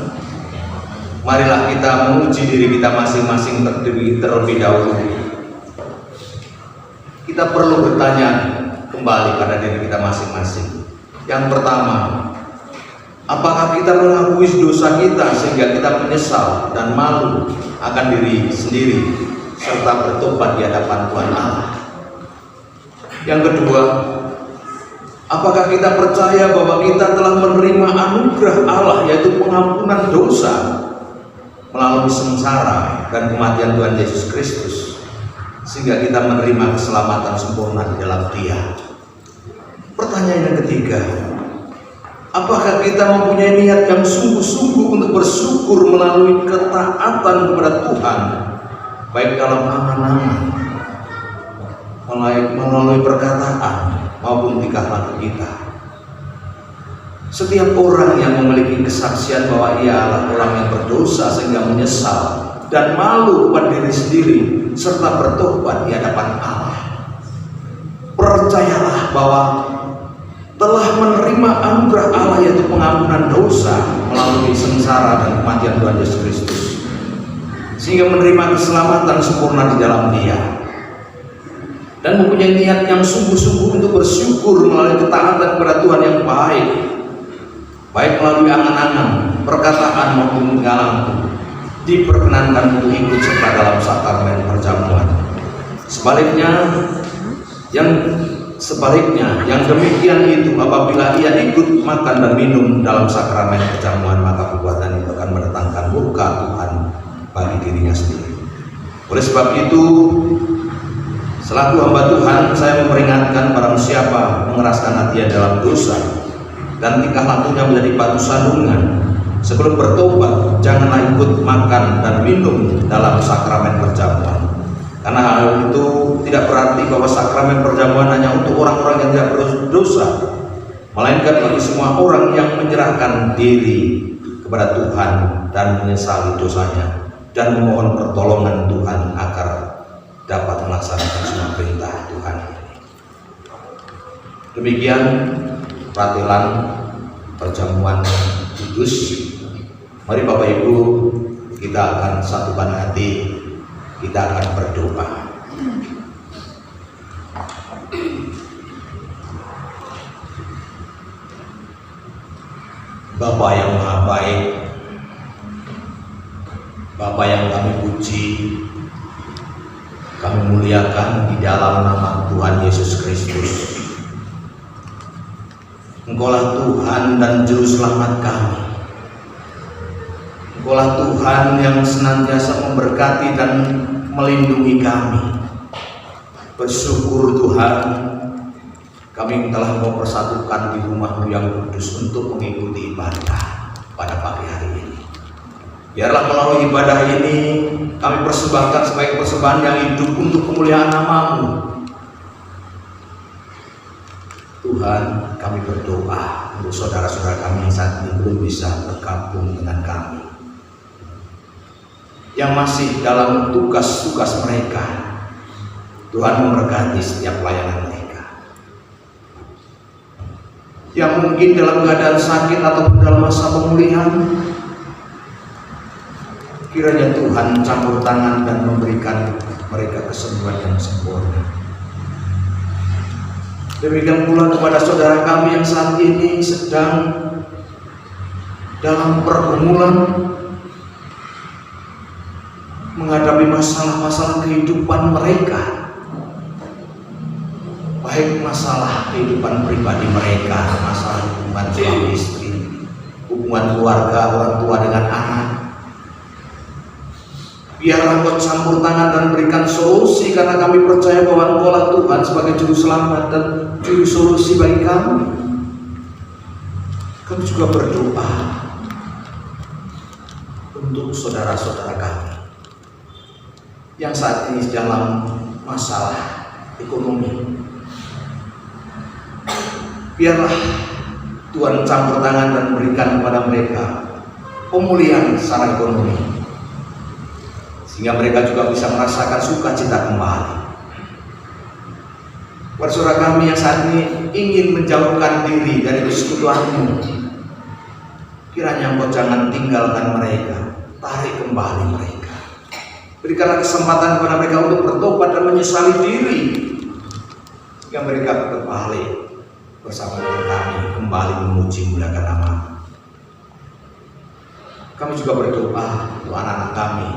marilah kita menguji diri kita masing-masing terlebih dahulu. Kita perlu bertanya kembali pada diri kita masing-masing. Yang pertama, apakah kita mengakui dosa kita sehingga kita menyesal dan malu akan diri sendiri serta bertobat di hadapan Tuhan Allah? Yang kedua, apakah kita percaya bahwa kita telah menerima anugerah Allah, yaitu pengampunan dosa melalui sengsara dan kematian Tuhan Yesus Kristus, sehingga kita menerima keselamatan sempurna di dalam Dia? Pertanyaan yang ketiga, apakah kita mempunyai niat yang sungguh-sungguh untuk bersyukur melalui ketaatan kepada Tuhan, baik dalam angan-angan, melalui perkataan maupun tingkah laku kita? Setiap orang yang memiliki kesaksian bahwa ia adalah orang yang berdosa sehingga menyesal dan malu kepada diri sendiri serta bertobat di hadapan Allah, percayalah bahwa telah menerima anugerah Allah, yaitu pengampunan dosa melalui sengsara dan kematian Tuhan Yesus Kristus, sehingga menerima keselamatan sempurna di dalam Dia, dan mempunyai niat yang sungguh-sungguh untuk bersyukur melalui ketaatan kepada Tuhan yang baik melalui angan-angan, perkataan maupun tingkah laku, diperkenankan untuk ikut serta dalam sakramen perjamuan. Sebaliknya, yang demikian itu apabila ia ikut makan dan minum dalam sakramen perjamuan, maka perbuatan itu akan mendatangkan murka Tuhan bagi dirinya sendiri. Oleh sebab itu, selaku hamba Tuhan, saya memperingatkan barang siapa mengeraskan hatinya dalam dosa dan tingkah lakunya menjadi batu sandungan, sebelum bertobat janganlah ikut makan dan minum dalam sakramen perjamuan. Karena hal itu tidak berarti bahwa sakramen perjamuan hanya untuk orang-orang yang tidak berdosa, melainkan bagi semua orang yang menyerahkan diri kepada Tuhan dan menyesali dosanya dan memohon pertolongan Tuhan agar dapat melaksanakan semua perintah Tuhan. Demikian peratelan perjamuan kudus. Mari Bapak Ibu, kita akan satukan hati, kita akan berdoa. Bapa yang Maha Baik, Bapa yang kami puji, kami muliakan di dalam nama Tuhan Yesus Kristus. Engkaulah Tuhan dan Juru Selamat kami. Engkaulah Tuhan yang senantiasa memberkati dan melindungi kami. Bersyukur Tuhan, kami telah mempersatukan di rumah-Mu yang kudus untuk mengikuti ibadah pada pagi hari ini. Biarlah melalui ibadah ini kami persembahkan sebagai persembahan yang hidup untuk kemuliaan nama-Mu. Tuhan, kami berdoa untuk saudara-saudara kami yang saat ini belum bisa bergabung dengan kami, yang masih dalam tugas-tugas mereka. Tuhan memberkati setiap pelayanan mereka. Yang mungkin dalam keadaan sakit ataupun dalam masa pemulihan, kiranya Tuhan campur tangan dan memberikan mereka kesembuhan yang sempurna. Demikian pula kepada saudara kami yang saat ini sedang dalam pergumulan, menghadapi masalah-masalah kehidupan mereka, baik masalah kehidupan pribadi mereka, masalah hubungan suami istri, hubungan keluarga, orang tua dengan anak. Biarlah Engkau campur tangan dan berikan solusi, karena kami percaya bahwa Engkau lah Tuhan sebagai juru selamat dan juru solusi bagi kami. Kami juga berdoa untuk saudara-saudara kami yang saat ini dalam masalah ekonomi. Biarlah Tuhan campur tangan dan berikan kepada mereka pemulihan secara ekonomi, sehingga mereka juga bisa merasakan sukacita kembali. Saudara kami yang saat ini ingin menjauhkan diri dari persekutuan-Mu, kiranya Engkau jangan tinggalkan mereka, tarik kembali mereka. Berikanlah kesempatan kepada mereka untuk bertobat dan menyesali diri, sehingga mereka berbalik bersama dengan kami kembali memuji muliakan nama. Kami juga berdoa untuk anak-anak kami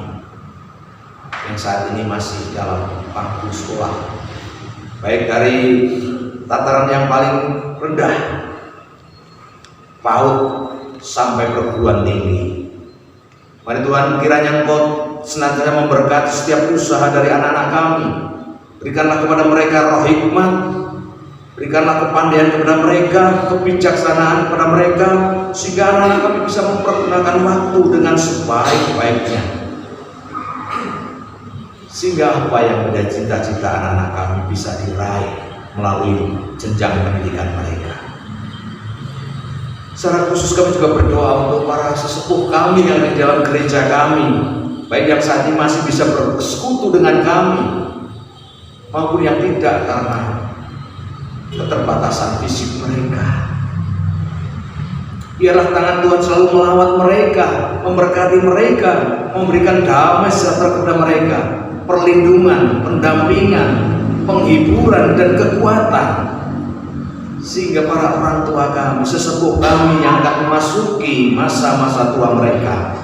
yang saat ini masih dalam bangku sekolah, baik dari tataran yang paling rendah, PAUD, sampai perguruan tinggi. Mari Tuhan, kiranya Engkau senantiasa memberkati setiap usaha dari anak-anak kami. Berikanlah kepada mereka roh hikmat, berikanlah kepandaian kepada mereka, kebijaksanaan kepada mereka, sehingga anak-anak kami bisa mempergunakan waktu dengan sebaik-baiknya, sehingga apa yang menjadi cita-cita anak-anak kami bisa diraih melalui jenjang pendidikan mereka. Secara khusus kami juga berdoa untuk para sesepuh kami yang di dalam gereja kami, baik yang saat ini masih bisa bersekutu dengan kami maupun yang tidak karena keterbatasan fisik mereka. Biarlah tangan Tuhan selalu melawat mereka, memberkati mereka, memberikan damai sejahtera kepada mereka, perlindungan, pendampingan, penghiburan, dan kekuatan, sehingga para orang tua kami, sesepuh kami yang akan memasuki masa-masa tua mereka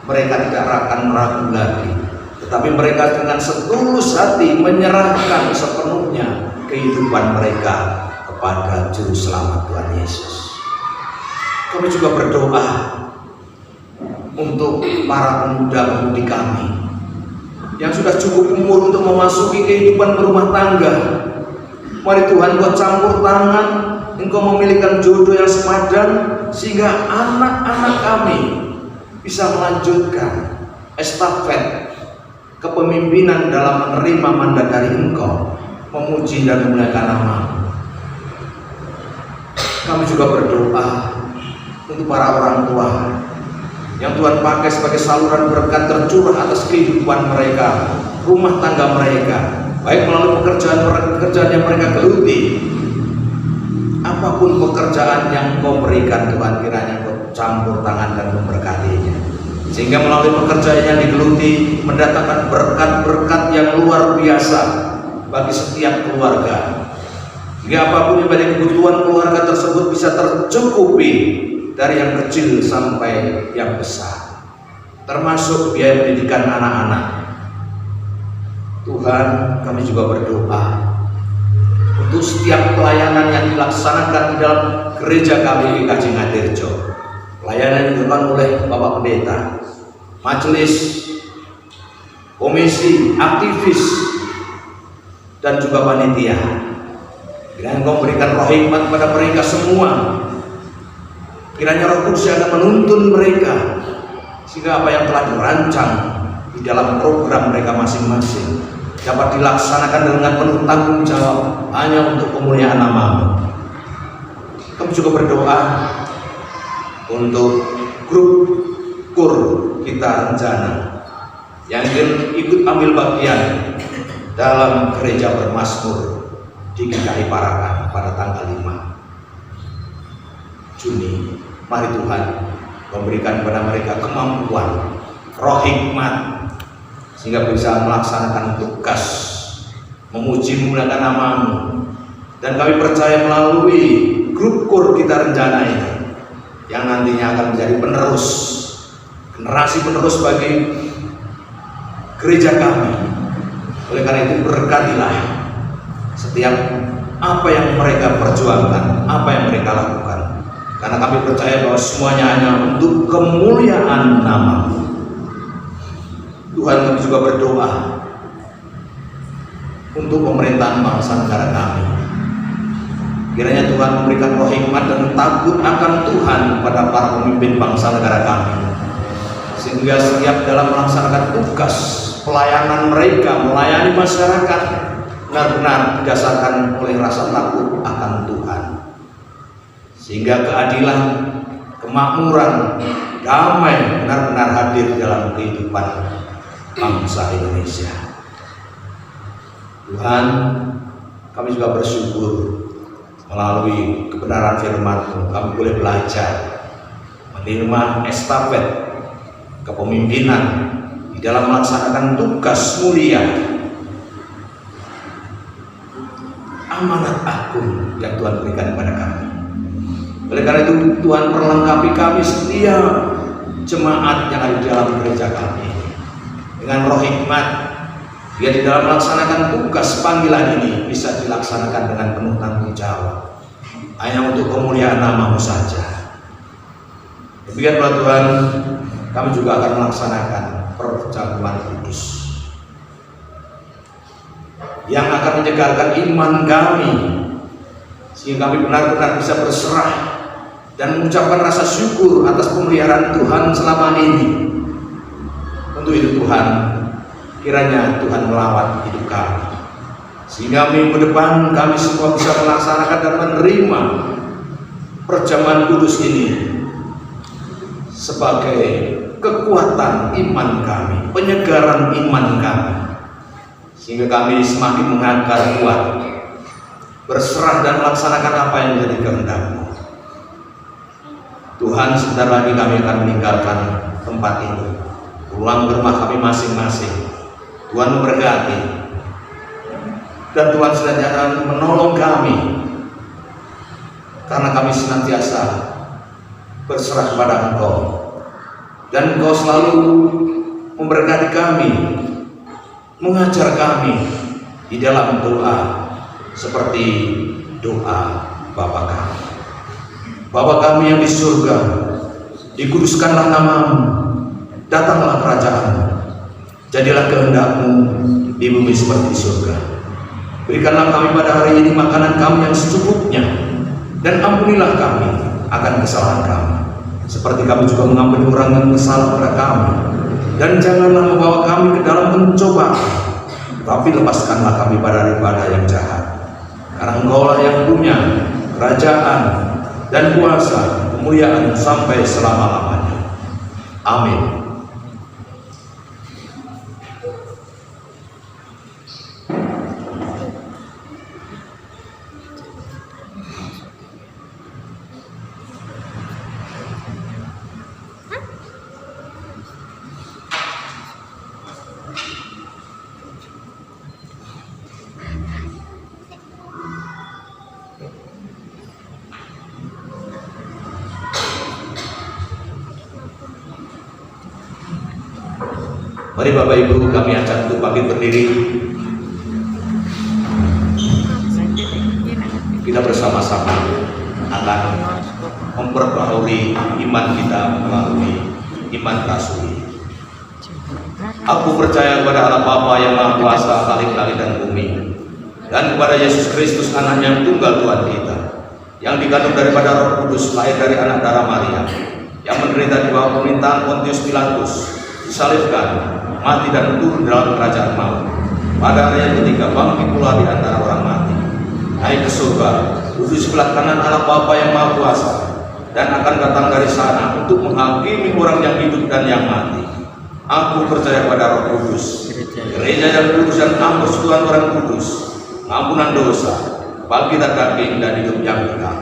tidak akan ragu lagi, tetapi mereka dengan setulus hati menyerahkan sepenuhnya kehidupan mereka kepada Juru Selamat Tuhan Yesus. Kami juga berdoa untuk para pemuda-pemudi kami yang sudah cukup umur untuk memasuki kehidupan berumah tangga. Mari Tuhan, Engkau campur tangan, Engkau memilihkan jodoh yang sepadan, sehingga anak-anak kami bisa melanjutkan estafet kepemimpinan dalam menerima mandat dari Engkau, memuji dan memuliakan nama-Mu. Kami juga berdoa untuk para orang tua yang Tuhan pakai sebagai saluran berkat tercurah atas kehidupan mereka, rumah tangga mereka, baik melalui pekerjaan yang mereka geluti. Apapun pekerjaan yang Kau berikan Tuhan, kiranya Kau campur tangan dan memberkatinya, sehingga melalui pekerjaan yang digeluti mendatangkan berkat-berkat yang luar biasa bagi setiap keluarga, sehingga apapun yang menjadi kebutuhan keluarga tersebut bisa tercukupi, dari yang kecil sampai yang besar, termasuk biaya pendidikan anak-anak. Tuhan, kami juga berdoa untuk setiap pelayanan yang dilaksanakan di dalam gereja kami GKJ Ngatirjo, pelayanan yang dilakukan oleh Bapak Pendeta, majelis, komisi, aktivis, dan juga panitia. Kiranya Engkau memberikan roh hikmat kepada mereka semua. Kiranya Roh Kudus yang akan menuntun mereka, sehingga apa yang telah dirancang di dalam program mereka masing-masing dapat dilaksanakan dengan penuh tanggung jawab hanya untuk kemuliaan nama-Mu. Kami juga berdoa untuk grup KUR Kita Rencana yang ingin ikut ambil bagian dalam gereja bermazmur di GKI Parakan pada tanggal 5 Juni. Mari Tuhan memberikan kepada mereka kemampuan, roh hikmat, sehingga bisa melaksanakan tugas memuji memuliakan nama-Mu. Dan kami percaya melalui grup KUR Kita Rencana ini yang nantinya akan menjadi penerus, generasi penerus bagi gereja kami. Oleh karena itu berkatilah setiap apa yang mereka perjuangkan, apa yang mereka lakukan. Karena kami percaya bahwa semuanya hanya untuk kemuliaan nama-Mu. Tuhan, kami juga berdoa untuk pemerintahan bangsa negara kami. Kiranya Tuhan memberikan roh hikmat dan takut akan Tuhan kepada para pemimpin bangsa negara kami, sehingga setiap dalam melaksanakan tugas pelayanan mereka, melayani masyarakat, benar-benar didasarkan oleh rasa takut akan Tuhan, sehingga keadilan, kemakmuran, damai benar-benar hadir dalam kehidupan bangsa Indonesia. Tuhan, kami juga bersyukur melalui kebenaran firman-Mu kami boleh belajar menerima estafet kepemimpinan di dalam melaksanakan tugas mulia, amanat agung yang Tuhan berikan kepada kami. Oleh karena itu Tuhan perlengkapi kami setiap jemaat yang ada di dalam gereja kami dengan roh hikmat, biar di dalam melaksanakan tugas panggilan ini bisa dilaksanakan dengan penuh tanggung jawab, hanya untuk kemuliaan nama-Mu saja. Demikianlah Tuhan, kami juga akan melaksanakan perjamuan kudus yang akan menyegarkan iman kami, sehingga kami benar-benar bisa berserah dan mengucapkan rasa syukur atas pemeliharaan Tuhan selama ini. Untuk itu Tuhan, kiranya Tuhan melawat hidup kami, sehingga minggu depan kami semua bisa melaksanakan dan menerima perjamuan kudus ini sebagai kekuatan iman kami, penyegaran iman kami, sehingga kami semakin mengakar kuat, berserah dan melaksanakan apa yang menjadi kehendak-Mu. Tuhan, sebentar lagi kami akan meninggalkan tempat ini, pulang ke rumah kami masing-masing. Tuhan memberkati, dan Tuhan senantiasa menolong kami, karena kami senantiasa berserah kepada Engkau, dan Engkau selalu memberkati kami, mengajar kami di dalam doa seperti doa Bapa kami. Bapa kami yang di surga, dikuduskanlah nama-Mu, datanglah kerajaan-Mu, jadilah kehendak-Mu di bumi seperti di surga. Berikanlah kami pada hari ini makanan kami yang secukupnya, dan ampunilah kami akan kesalahan kami, seperti kami juga mengampuni orang yang bersalah kepada kami. Dan janganlah membawa kami ke dalam pencobaan, tapi lepaskanlah kami daripada yang jahat. Karena Engkau-lah yang punya kerajaan dan kuasa, kemuliaan sampai selama-lamanya. Amin. Mari Bapak Ibu, kami ajak untuk bangkit berdiri. Kita bersama-sama akan memperbaharui iman kita melalui iman rasuli. Aku percaya kepada Allah Bapa yang Maha Kuasa, Khalik langit dan bumi, dan kepada Yesus Kristus, anaknya yang tunggal Tuhan kita, yang dikandung daripada Roh Kudus, lahir dari anak darah Maria, yang menderita di bawah pemerintahan Pontius Pilatus, disalibkan, mati dan turun dalam kerajaan maut, pada hari yang ketiga bangkit pula di antara orang mati, naik ke surga, duduk sebelah kanan Allah Bapa yang Maha Kuasa, dan akan datang dari sana untuk menghakimi orang yang hidup dan yang mati. Aku percaya pada Roh Kudus, gereja yang kudus dan ampun Tuhan orang kudus, ampunan dosa, bangkitan daging dan hidup yang kekal.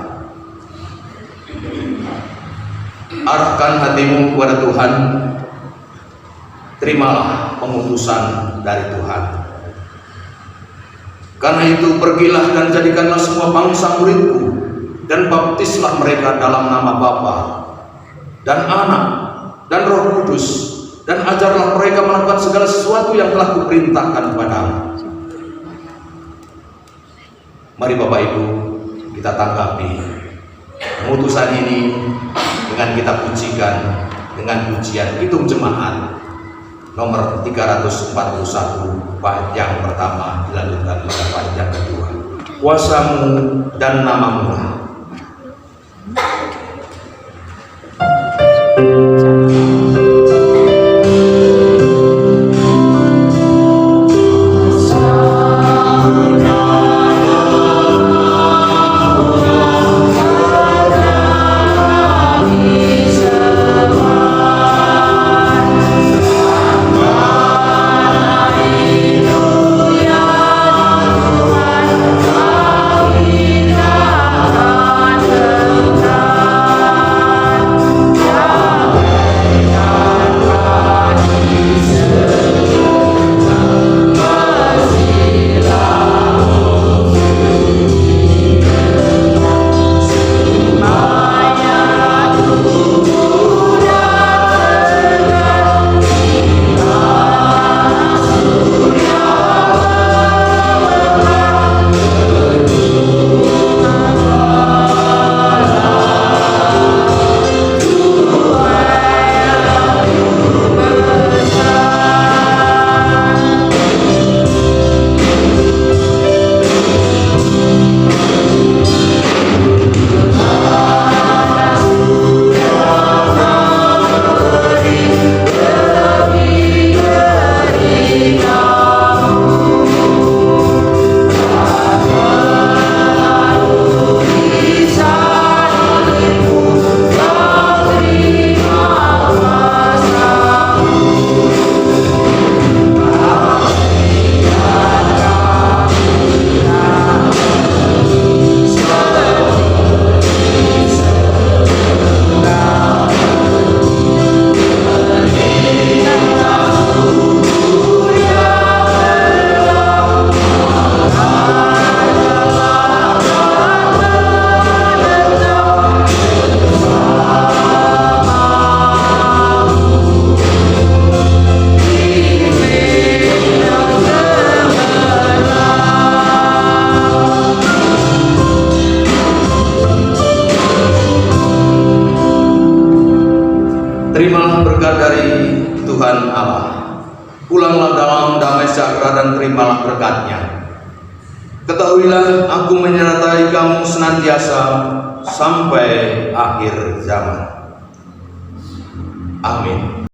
Arahkan hatimu kepada Tuhan. Terimalah pengutusan dari Tuhan. Karena itu pergilah dan jadikanlah semua bangsa muridku, dan baptislah mereka dalam nama Bapa dan Anak dan Roh Kudus, dan ajarlah mereka melakukan segala sesuatu yang telah kuperintahkan kepadamu. Mari Bapak Ibu kita tanggapi keputusan ini dengan kita pujikan dengan pujian Kidung Jemaat nomor 341 bait yang pertama dilanjutkan pada bait yang kedua. Kuasamu dan namamu lah. Terimalah berkat dari Tuhan Allah. Pulanglah dalam damai sejahtera dan terimalah berkat-Nya. Ketahuilah aku menyertai kamu senantiasa sampai akhir zaman. Amin.